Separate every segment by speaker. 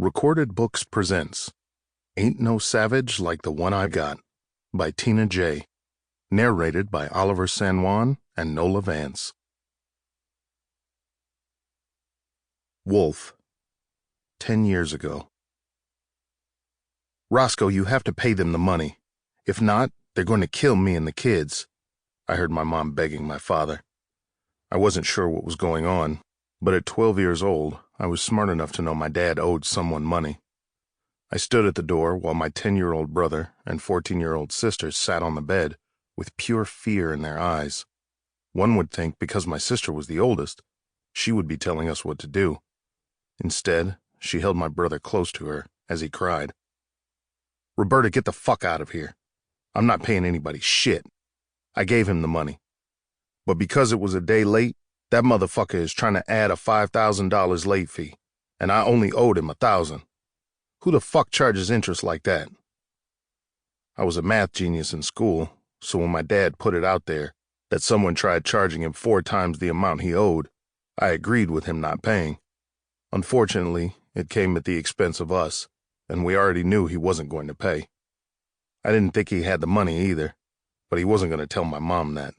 Speaker 1: Recorded Books presents Ain't No Savage Like the One I Got by Tina J. Narrated by Oliver San Juan and Nola Vance. Wolf. 10 years ago. Roscoe, you have to pay them the money. If not, they're going to kill me and the kids. I heard my mom begging my father. I wasn't sure what was going on, but at 12 years old, I was smart enough to know my dad owed someone money. I stood at the door while my 10-year-old brother and 14-year-old sister sat on the bed with pure fear in their eyes. One would think because my sister was the oldest, she would be telling us what to do. Instead, she held my brother close to her as he cried, "Roberta, get the fuck out of here. I'm not paying anybody shit." I gave him the money. But because it was a day late, that motherfucker is trying to add a $5,000 late fee, and I only owed him $1,000. Who the fuck charges interest like that? I was a math genius in school, so when my dad put it out there that someone tried charging him 4 times the amount he owed, I agreed with him not paying. Unfortunately, it came at the expense of us, and we already knew he wasn't going to pay. I didn't think he had the money either, but he wasn't going to tell my mom that.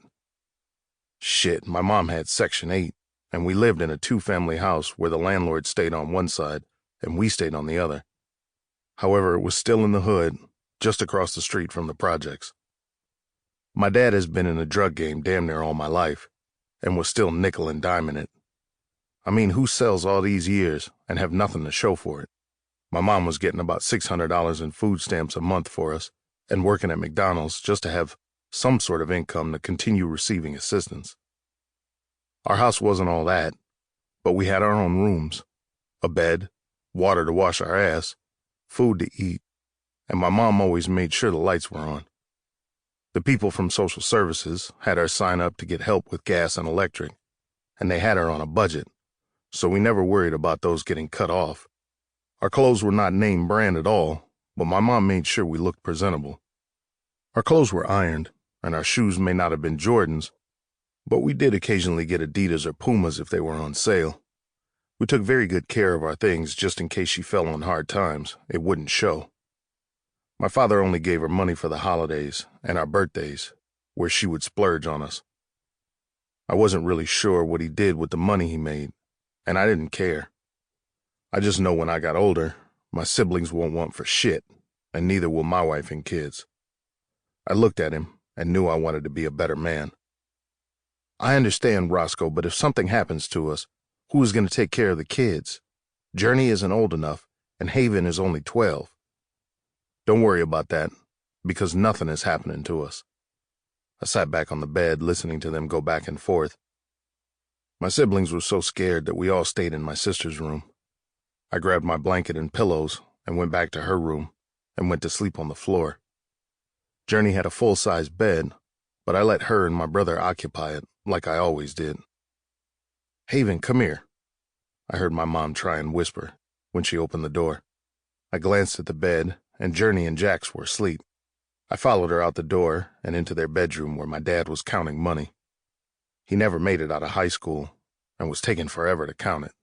Speaker 1: Shit, my mom had Section 8, and we lived in a 2-family house where the landlord stayed on one side and we stayed on the other. However, it was still in the hood, just across the street from the projects. My dad has been in the drug game damn near all my life, and was still nickel and diming it. I mean, who sells all these years and have nothing to show for it? My mom was getting about $600 in food stamps a month for us and working at McDonald's just to have some sort of income to continue receiving assistance. Our house wasn't all that, but we had our own rooms, a bed, water to wash our ass, food to eat, and my mom always made sure the lights were on. The people from social services had her sign up to get help with gas and electric, and they had her on a budget, so we never worried about those getting cut off. Our clothes were not name brand at all, but my mom made sure we looked presentable. Our clothes were ironed, and our shoes may not have been Jordans, but we did occasionally get Adidas or Pumas if they were on sale. We took very good care of our things just in case she fell on hard times. It wouldn't show. My father only gave her money for the holidays and our birthdays, where she would splurge on us. I wasn't really sure what he did with the money he made, and I didn't care. I just know when I got older, my siblings won't want for shit, and neither will my wife and kids. I looked at him and knew I wanted to be a better man. I understand, Roscoe, but if something happens to us, who is going to take care of the kids? Journey isn't old enough, and Haven is only 12. Don't worry about that, because nothing is happening to us. I sat back on the bed, listening to them go back and forth. My siblings were so scared that we all stayed in my sister's room. I grabbed my blanket and pillows and went back to her room and went to sleep on the floor. Journey had a full-size bed, but I let her and my brother occupy it, like I always did. "Haven, come here," I heard my mom try and whisper when she opened the door. I glanced at the bed, and Journey and Jax were asleep. I followed her out the door and into their bedroom where my dad was counting money. He never made it out of high school and was taking forever to count it.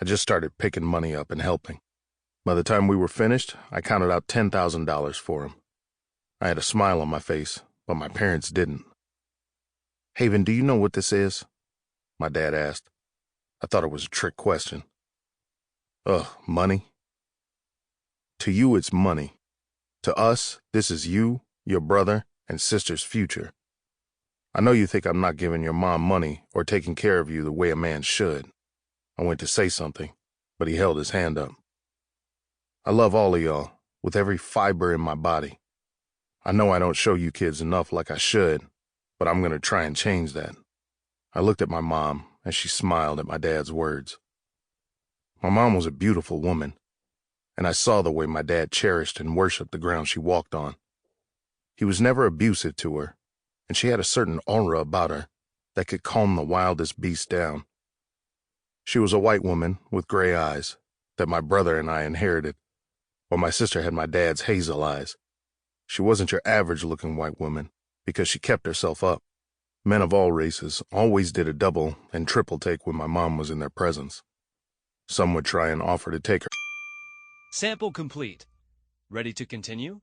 Speaker 1: I just started picking money up and helping. By the time we were finished, I counted out $10,000 for him. I had a smile on my face, but my parents didn't. "Haven, do you know what this is?" my dad asked. I thought it was a trick question. Ugh, money? To you, it's money. To us, this is you, your brother, and sister's future. I know you think I'm not giving your mom money or taking care of you the way a man should. I went to say something, but he held his hand up. I love all of y'all, with every fiber in my body. I know I don't show you kids enough like I should, but I'm going to try and change that. I looked at my mom, and she smiled at my dad's words. My mom was a beautiful woman, and I saw the way my dad cherished and worshipped the ground she walked on. He was never abusive to her, and she had a certain aura about her that could calm the wildest beast down. She was a white woman with gray eyes that my brother and I inherited, while my sister had my dad's hazel eyes. She wasn't your average-looking white woman because she kept herself up. Men of all races always did a double and triple take when my mom was in their presence. Some would try and offer to take her.
Speaker 2: Sample complete. Ready to continue?